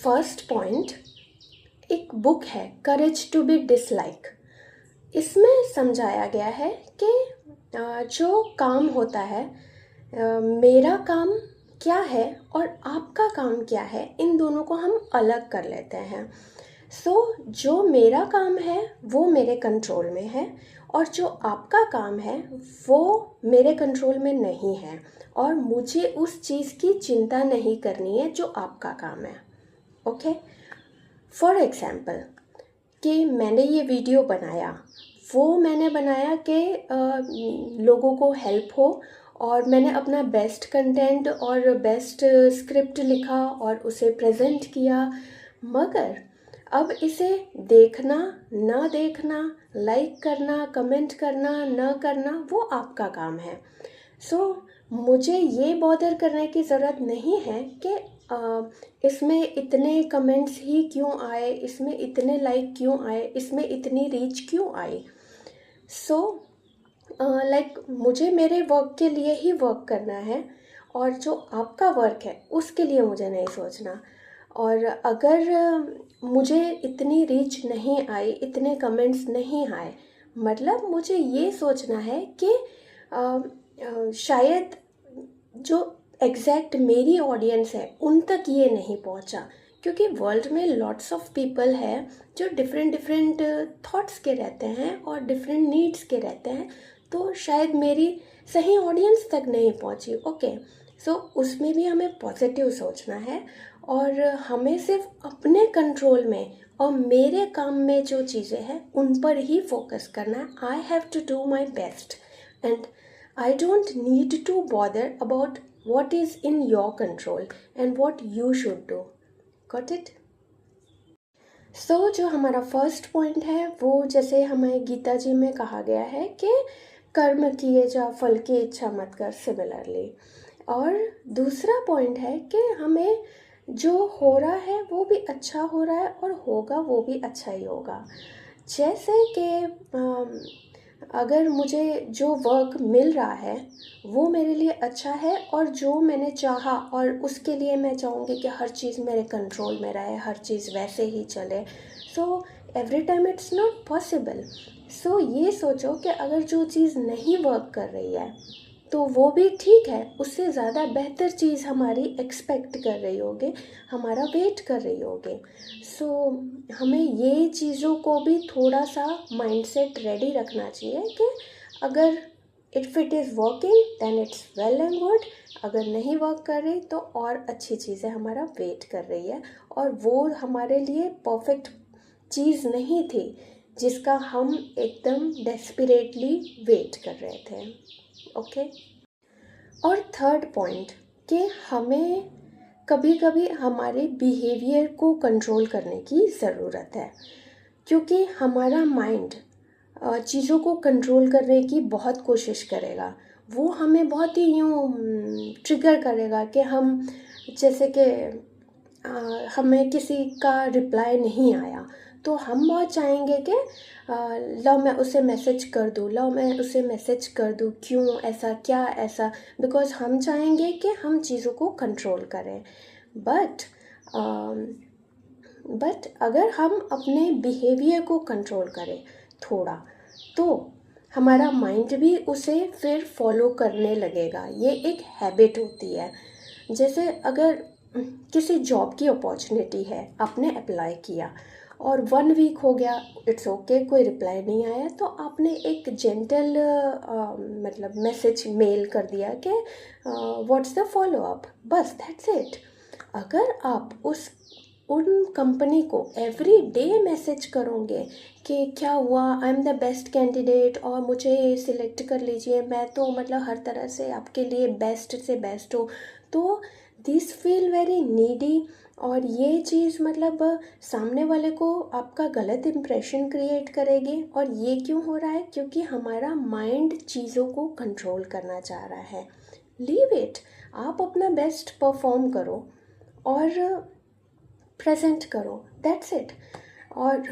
First point एक book है courage to be dislike. इसमें समझाया गया है कि जो काम होता है, मेरा काम क्या है और आपका काम क्या है, इन दोनों को हम अलग कर लेते हैं। जो मेरा काम है वो मेरे कंट्रोल में है और जो आपका काम है वो मेरे कंट्रोल में नहीं है, और मुझे उस चीज़ की चिंता नहीं करनी है जो आपका काम है। ओके, फॉर एग्ज़ाम्पल कि मैंने ये वीडियो बनाया, वो मैंने बनाया कि लोगों को हेल्प हो, और मैंने अपना बेस्ट कंटेंट और बेस्ट स्क्रिप्ट लिखा और उसे प्रेजेंट किया। मगर अब इसे देखना ना देखना, लाइक करना, कमेंट करना ना करना, वो आपका काम है। मुझे ये बॉदर करने की ज़रूरत नहीं है कि इसमें इतने कमेंट्स ही क्यों आए, इसमें इतने लाइक क्यों आए, इसमें इतनी रीच क्यों आई। मुझे मेरे वर्क के लिए ही वर्क करना है, और जो आपका वर्क है उसके लिए मुझे नहीं सोचना। और अगर मुझे इतनी रीच नहीं आई, इतने कमेंट्स नहीं आए, मतलब मुझे ये सोचना है कि शायद जो एग्जैक्ट मेरी ऑडियंस है उन तक ये नहीं पहुंचा, क्योंकि वर्ल्ड में लॉट्स ऑफ पीपल है जो डिफरेंट डिफरेंट थॉट्स के रहते हैं और डिफरेंट नीड्स के रहते हैं, तो शायद मेरी सही ऑडियंस तक नहीं पहुंची। ओके, उसमें भी हमें पॉजिटिव सोचना है, और हमें सिर्फ अपने कंट्रोल में और मेरे काम में जो चीज़ें हैं उन पर ही फोकस करना है। I have to do my best and I don't need to bother about what is in your control and what you should do. Got it? जो हमारा फर्स्ट पॉइंट है वो जैसे हमें गीता जी में कहा गया है कि कर्म किए जा फल की इच्छा मत कर, सिमिलरली। और दूसरा पॉइंट है कि हमें जो हो रहा है वो भी अच्छा हो रहा है और होगा वो भी अच्छा ही होगा। जैसे कि अगर मुझे जो वर्क मिल रहा है वो मेरे लिए अच्छा है और जो मैंने चाहा, और उसके लिए मैं चाहूँगी कि हर चीज़ मेरे कंट्रोल में रहे, हर चीज़ वैसे ही चले, every time it's not possible. ये सोचो कि अगर जो चीज़ नहीं वर्क कर रही है तो वो भी ठीक है, उससे ज़्यादा बेहतर चीज़ हमारी एक्सपेक्ट कर रही होगी, हमारा वेट कर रही होगी। हमें ये चीज़ों को भी थोड़ा सा माइंडसेट रेडी रखना चाहिए कि अगर if it is working then it's well and good, अगर नहीं वर्क कर रही तो और अच्छी चीज़ें हमारा वेट कर रही है, और वो हमारे लिए परफेक्ट चीज़ नहीं थी जिसका हम एकदम डेस्परेटली वेट कर रहे थे। ओके, और थर्ड पॉइंट कि हमें कभी कभी हमारे बिहेवियर को कंट्रोल करने की ज़रूरत है, क्योंकि हमारा माइंड चीज़ों को कंट्रोल करने की बहुत कोशिश करेगा। वो हमें बहुत ही यूँ ट्रिगर करेगा कि हम, जैसे कि हमें किसी का रिप्लाई नहीं आया तो हम बहुत चाहेंगे कि लाओ मैं उसे मैसेज कर दूँ, लाओ मैं उसे मैसेज कर दूँ, क्यों ऐसा, क्या ऐसा, बिकॉज़ हम चाहेंगे कि हम चीज़ों को कंट्रोल करें। बट अगर हम अपने बिहेवियर को कंट्रोल करें थोड़ा, तो हमारा माइंड भी उसे फिर फॉलो करने लगेगा। ये एक हैबिट होती है। जैसे अगर किसी जॉब की अपॉर्चुनिटी है, आपने अप्लाई किया और 1 वीक हो गया, इट्स ओके, कोई रिप्लाई नहीं आया, तो आपने एक जेंटल मतलब मैसेज मेल कर दिया कि व्हाट्स द फॉलो अप, बस दैट्स इट। अगर आप उन कंपनी को एवरी डे मैसेज करोगे कि क्या हुआ, I am the best candidate और मुझे सिलेक्ट कर लीजिए, मैं तो मतलब हर तरह से आपके लिए बेस्ट से बेस्ट हो, तो दिस फील वेरी नीडी, और ये चीज़ मतलब सामने वाले को आपका गलत इम्प्रेशन क्रिएट करेगी। और ये क्यों हो रहा है? क्योंकि हमारा माइंड चीज़ों को कंट्रोल करना चाह रहा है। लीव इट, आप अपना बेस्ट परफॉर्म करो और प्रेजेंट करो, दैट्स इट। और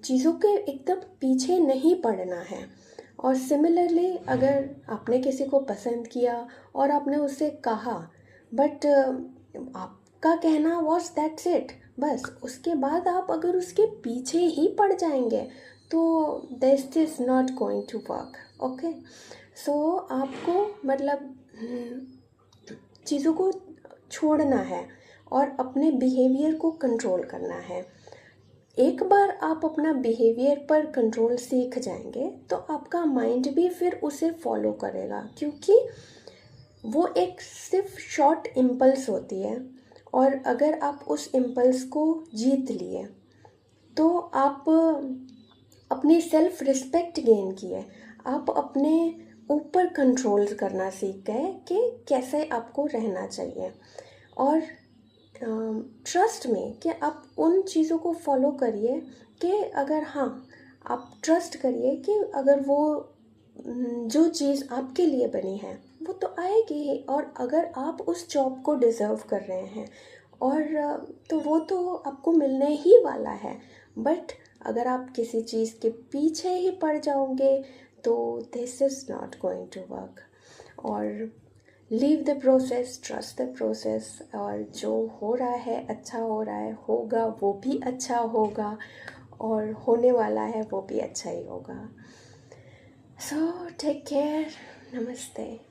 चीज़ों के एकदम पीछे नहीं पड़ना है। और सिमिलरली अगर आपने किसी को पसंद किया और आपने उससे कहा, बट आपका कहना वॉज दैट्स इट, बस उसके बाद आप अगर उसके पीछे ही पड़ जाएंगे तो this is not going to work. Okay, so आपको मतलब चीज़ों को छोड़ना है और अपने बिहेवियर को कंट्रोल करना है। एक बार आप अपना बिहेवियर पर कंट्रोल सीख जाएंगे तो आपका माइंड भी फिर उसे फॉलो करेगा, क्योंकि वो एक सिर्फ शॉर्ट इम्पल्स होती है। और अगर आप उस इम्पल्स को जीत लिए तो आप अपनी सेल्फ रिस्पेक्ट गेन किए, आप अपने ऊपर कंट्रोल करना सीख गए कि कैसे आपको रहना चाहिए। और ट्रस्ट में कि आप उन चीज़ों को फॉलो करिए कि अगर हाँ, आप ट्रस्ट करिए कि अगर वो जो चीज़ आपके लिए बनी है वो तो आएगी ही, और अगर आप उस जॉब को डिज़र्व कर रहे हैं और तो वो तो आपको मिलने ही वाला है। बट अगर आप किसी चीज़ के पीछे ही पड़ जाओगे तो this is not going to work. और leave the process, trust the process, और जो हो रहा है अच्छा हो रहा है, होगा वो भी अच्छा होगा, और होने वाला है वो भी अच्छा ही होगा। सो टेक केयर, नमस्ते।